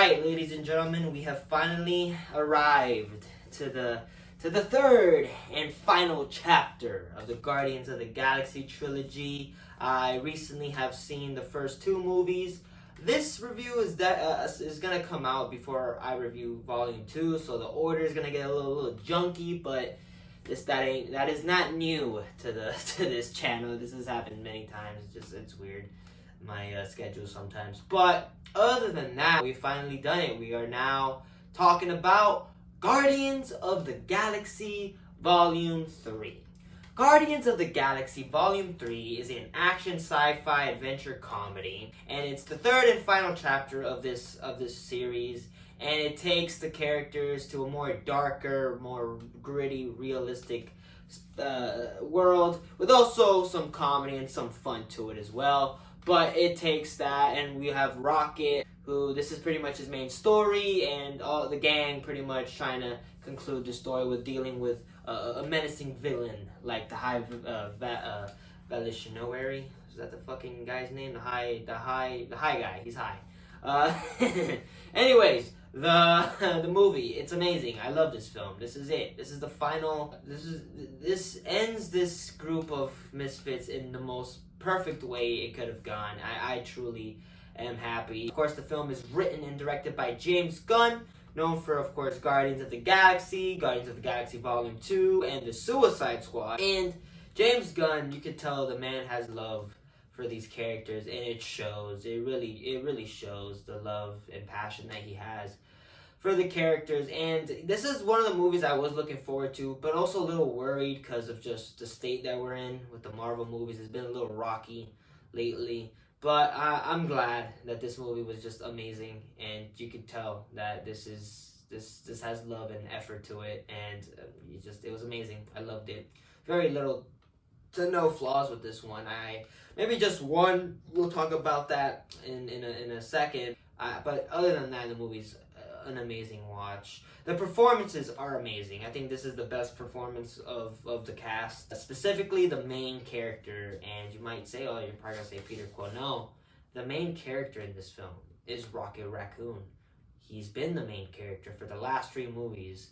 Alright, ladies and gentlemen, we have finally arrived to the third and final chapter of the Guardians of the Galaxy trilogy. I recently have seen the first two movies. This review is gonna come out before I review Volume 2, so the order is gonna get a little junky, but that is not new to this channel. This has happened many times. It's weird, my schedule sometimes. But other than that, we've finally done it. We are now talking about Guardians of the Galaxy Volume 3. Guardians of the Galaxy Volume 3 is an action sci-fi adventure comedy, and it's the third and final chapter of this series, and it takes the characters to a more darker, more gritty, realistic world, with also some comedy and some fun to it as well. But it takes that, and we have Rocket, who this is pretty much his main story, and all the gang pretty much trying to conclude the story with dealing with a menacing villain like the High Volitionary. Is that the fucking guy's name? The high guy. He's high. Anyways, the movie, it's amazing. I love this film. This is it. This is the final. This ends this group of misfits in the most perfect way it could have gone. I truly am happy. Of course, the film is written and directed by James Gunn, known for, of course, Guardians of the Galaxy Volume 2, and the Suicide Squad. And James Gunn, you can tell the man has love for these characters, and it shows. It really shows the love and passion that he has for the characters. And this is one of the movies I was looking forward to, but also a little worried because of just the state that we're in with the Marvel movies. It's been a little rocky lately. But I'm glad that this movie was just amazing, and you could tell that this has love and effort to it, and it was amazing. I loved it. Very little to no flaws with this one. Maybe just one. We'll talk about that in a second. But other than that, the movie's an amazing watch. The performances are amazing. I think this is the best performance of the cast, specifically the main character. And you might say, oh, you're probably gonna say Peter Quill. No, the main character in this film is Rocket Raccoon. He's been the main character for the last 3 movies,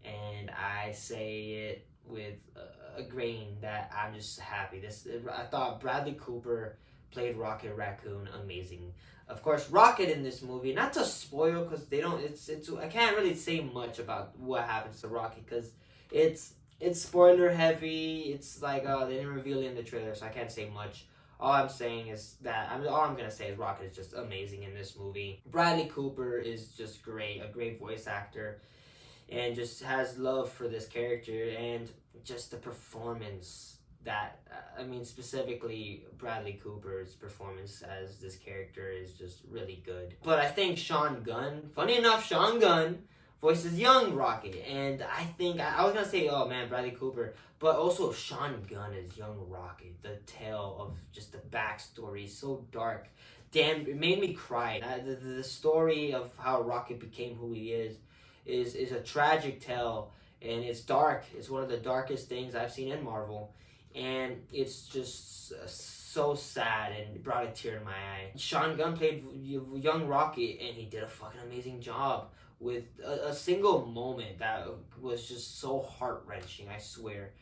and I say it with a grain that I'm just happy. I thought Bradley Cooper played Rocket Raccoon amazing. Of course, Rocket in this movie, not to spoil, because they don't. I can't really say much about what happens to Rocket because it's spoiler heavy. It's like they didn't reveal it in the trailer, so I can't say much. All I'm saying is that all I'm gonna say is Rocket is just amazing in this movie. Bradley Cooper is just great, a great voice actor, and just has love for this character, and just the performance. Specifically Bradley Cooper's performance as this character is just really good. But I think Sean Gunn, funny enough, Sean Gunn voices young Rocket, and I think, I was gonna say, oh man, Bradley Cooper, but also Sean Gunn as young Rocket. The tale of just the backstory is so dark. Damn, it made me cry. The story of how Rocket became who he is a tragic tale, and it's dark. It's one of the darkest things I've seen in Marvel. And it's just so sad, and it brought a tear to my eye. Sean Gunn played young Rocket, and he did a fucking amazing job with a single moment that was just so heart-wrenching, I swear.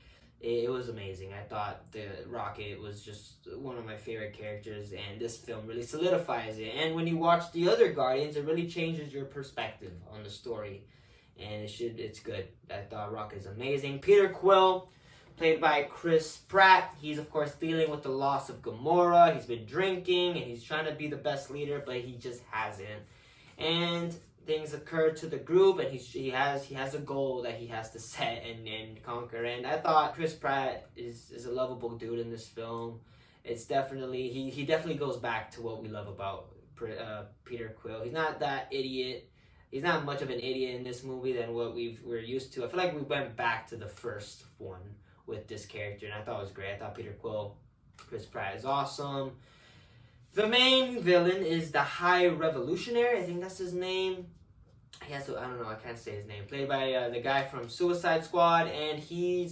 It was amazing. I thought the Rocket was just one of my favorite characters, and this film really solidifies it. And when you watch the other Guardians, it really changes your perspective on the story, and it's good. I thought Rocket is amazing. Peter Quill, played by Chris Pratt. He's, of course, dealing with the loss of Gamora. He's been drinking, and he's trying to be the best leader, but he just hasn't. And things occur to the group, and he has a goal that he has to set and conquer. And I thought Chris Pratt is a lovable dude in this film. It's definitely, he definitely goes back to what we love about Peter Quill. He's not that idiot. He's not much of an idiot in this movie than what we're used to. I feel like we went back to the first one with this character, and I thought it was great. I thought Peter Quill, Chris Pratt is awesome. The main villain is the High Revolutionary. I think that's his name. I don't know, I can't say his name. Played by the guy from Suicide Squad, and he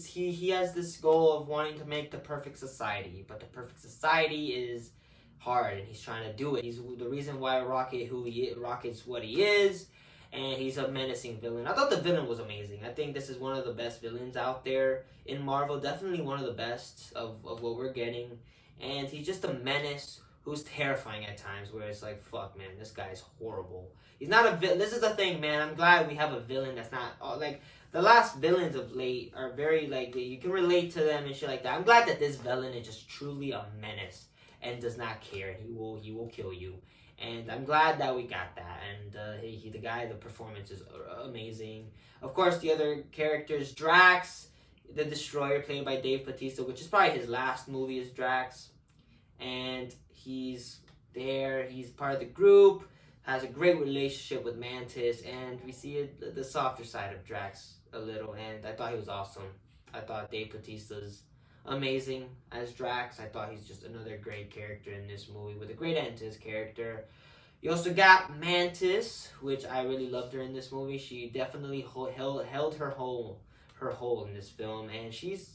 has this goal of wanting to make the perfect society, but the perfect society is hard, and he's trying to do it. He's the reason why Rocket's what he is, and he's a menacing villain. I thought the villain was amazing. I think this is one of the best villains out there in Marvel. Definitely one of the best of what we're getting. And he's just a menace who's terrifying at times, where it's like, fuck, man, this guy's horrible. He's not a villain. This is the thing, man. I'm glad we have a villain that's not, like, the last villains of late are very, like, you can relate to them and shit like that. I'm glad that this villain is just truly a menace and does not care. He will kill you. And I'm glad that we got that. And the performance is amazing. Of course, the other characters, Drax, the Destroyer, played by Dave Bautista, which is probably his last movie as Drax. And he's there. He's part of the group. Has a great relationship with Mantis. And we see the softer side of Drax a little. And I thought he was awesome. I thought Dave Bautista's amazing as Drax. I thought he's just another great character in this movie with a great end to his character. You also got Mantis, which I really loved her in this movie. She definitely held her hole in this film, and she's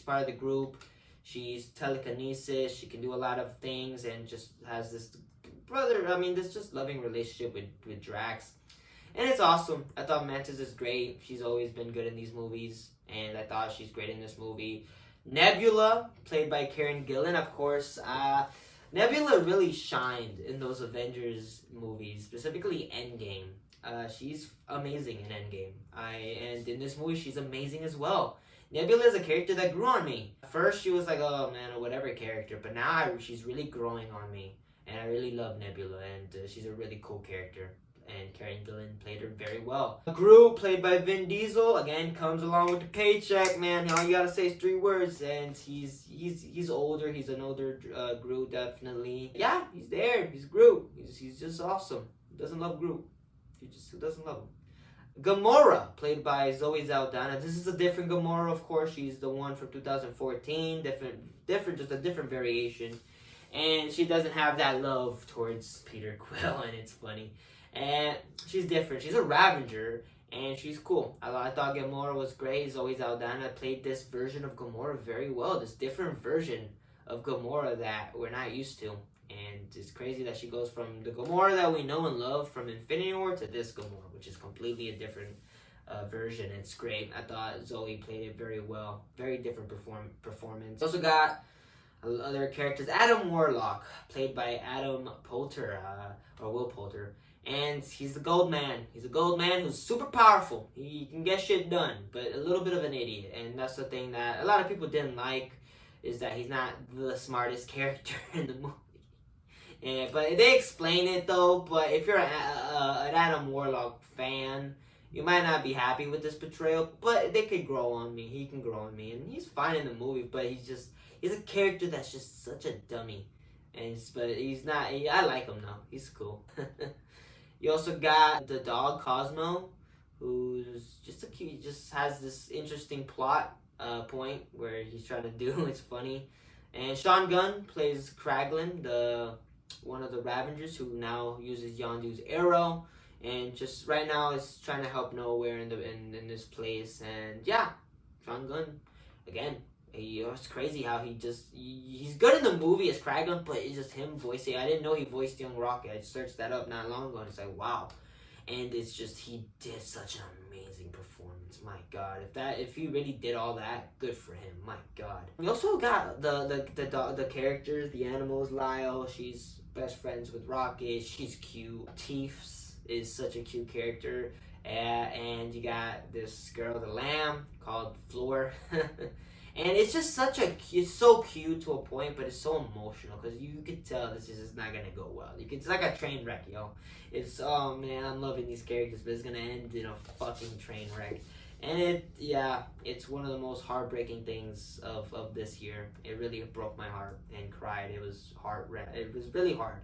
part of the group. She's telekinesis. She can do a lot of things, and just has this this just loving relationship with Drax, and it's awesome. I thought Mantis is great. She's always been good in these movies, and I thought she's great in this movie. Nebula, played by Karen Gillan, of course. Nebula really shined in those Avengers movies, specifically Endgame. She's amazing in Endgame. And in this movie, she's amazing as well. Nebula is a character that grew on me. First, she was like, oh man, or whatever character, but now she's really growing on me, and I really love Nebula, and she's a really cool character. And Karen Gillan played her very well. Groot, played by Vin Diesel, again comes along with the paycheck, man. All you gotta say is 3 words, and he's older. He's an older Groot, definitely. Yeah, he's there. He's Groot. He's just awesome. Who doesn't love Groot? Who doesn't love him? Gamora, played by Zoe Saldana. This is a different Gamora, of course. She's the one from 2014. Different, just a different variation. And she doesn't have that love towards Peter Quill, and it's funny. And she's different. She's a Ravager, and she's cool. I thought Gamora was great. Zoe Saldana played this version of Gamora very well. This different version of Gamora that we're not used to. And it's crazy that she goes from the Gamora that we know and love from Infinity War to this Gamora, which is completely a different version. It's great. I thought Zoe played it very well. Very different performance. Also got other characters. Adam Warlock, played by Adam Poulter, or Will Poulter. And he's the gold man. He's a gold man who's super powerful. He can get shit done, but a little bit of an idiot. And that's the thing that a lot of people didn't like, is that he's not the smartest character in the movie. But they explain it though. But if you're an Adam Warlock fan, you might not be happy with this portrayal. But they could grow on me. He can grow on me, and he's fine in the movie. But he's a character that's just such a dummy. But he's not. I like him though. He's cool. You also got the dog Cosmo, who's just just has this interesting plot point where he's trying to do. It's funny. And Sean Gunn plays Kraglin, one of the Ravengers who now uses Yondu's arrow, and just right now is trying to help Nowhere in this place. And yeah, Sean Gunn again. It's crazy how he's good in the movie as Kraglin, but it's just him voicing. I didn't know he voiced Young Rocket. I searched that up not long ago, and it's like, wow. And it's just, he did such an amazing performance. My God, if he really did all that, good for him. My God. We also got the characters, the animals. Lyle, she's best friends with Rocket. She's cute. Teefs is such a cute character. And you got this girl, the lamb, called Floor. And it's just it's so cute to a point, but it's so emotional because you could tell this is just not gonna go well. It's like a train wreck, yo. It's, oh man, I'm loving these characters, but it's gonna end in a fucking train wreck. And it's one of the most heartbreaking things of this year. It really broke my heart and cried. It was really hard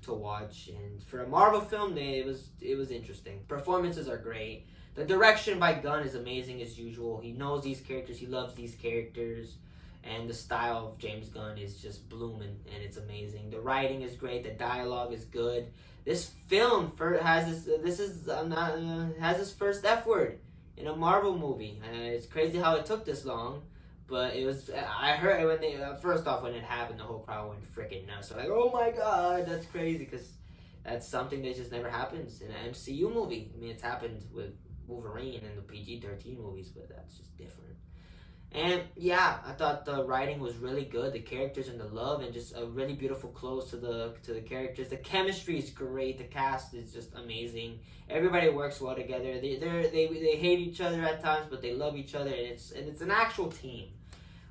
to watch, and for a Marvel film, it was interesting. Performances are great. The direction by Gunn is amazing as usual. He knows these characters. He loves these characters. And the style of James Gunn is just blooming, and it's amazing. The writing is great. The dialogue is good. This film has his first F word in a Marvel movie. It's crazy how it took this long, But it was, I heard when they, first off, when it happened, the whole crowd went freaking nuts. So like, oh my god, that's crazy, because that's something that just never happens in an MCU movie. I mean, it's happened with Wolverine and the PG-13 movies, but that's just different. And yeah, I thought the writing was really good, the characters and the love, and just a really beautiful close to the characters. The chemistry is great. The cast is just amazing. Everybody works well together. They hate each other at times, but they love each other, and it's an actual team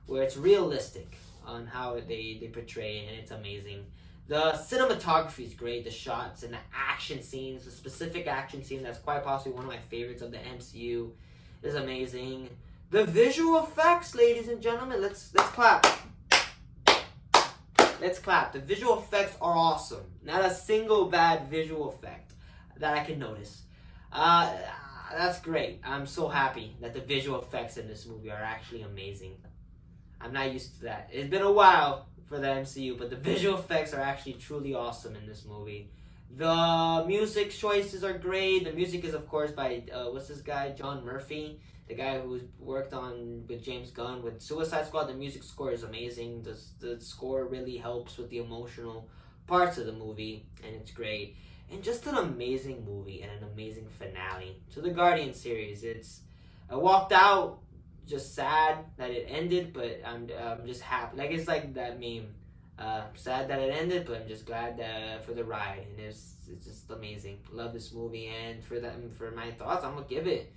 where it's realistic on how they portray it, and it's amazing. The cinematography is great, the shots and the action scenes, the specific action scene that's quite possibly one of my favorites of the MCU is amazing. The visual effects, ladies and gentlemen, let's clap. Let's clap. The visual effects are awesome. Not a single bad visual effect that I can notice. That's great. I'm so happy that the visual effects in this movie are actually amazing. I'm not used to that. It's been a while for the MCU, but the visual effects are actually truly awesome in this movie. The music choices are great. The music is, of course, by, what's this guy? John Murphy, the guy who's worked on with James Gunn with Suicide Squad. The music score is amazing. The score really helps with the emotional parts of the movie, and it's great. And just an amazing movie and an amazing finale to the Guardian series. I walked out just sad that it ended, but I'm just happy. Like, it's like that meme. Sad that it ended, but I'm just glad for the ride, and it's just amazing. Love this movie, and for my thoughts, I'm gonna give it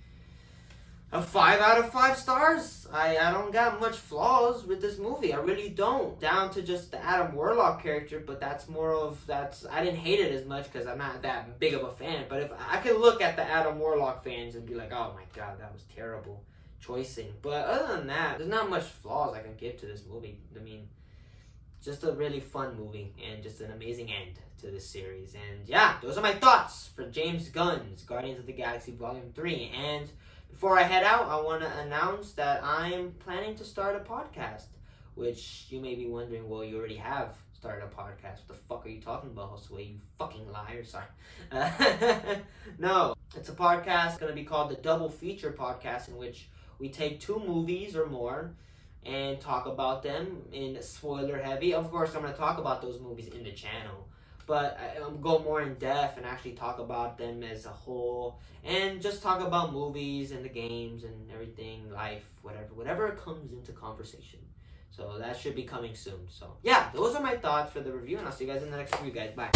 a 5 out of 5 stars. I don't got much flaws with this movie. I really don't. Down to just the Adam Warlock character, but I didn't hate it as much because I'm not that big of a fan. But if I could look at the Adam Warlock fans and be like, oh my god, that was terrible choicing. But other than that, there's not much flaws I can give to this movie. I mean, just a really fun movie and just an amazing end to this series. And yeah, those are my thoughts for James Gunn's Guardians of the Galaxy Volume 3. And before I head out, I want to announce that I'm planning to start a podcast, which you may be wondering, well, you already have started a podcast. What the fuck are you talking about, Josue? You fucking liar. Sorry. No, it's a podcast going to be called the Double Feature Podcast, in which we take 2 movies or more and talk about them in spoiler heavy. Of course, I'm going to talk about those movies in the channel, but I'm go more in depth and actually talk about them as a whole, and just talk about movies and the games and everything, life, whatever comes into conversation. So that should be coming soon. So yeah, those are my thoughts for the review, and I'll see you guys in the next review, guys. Bye.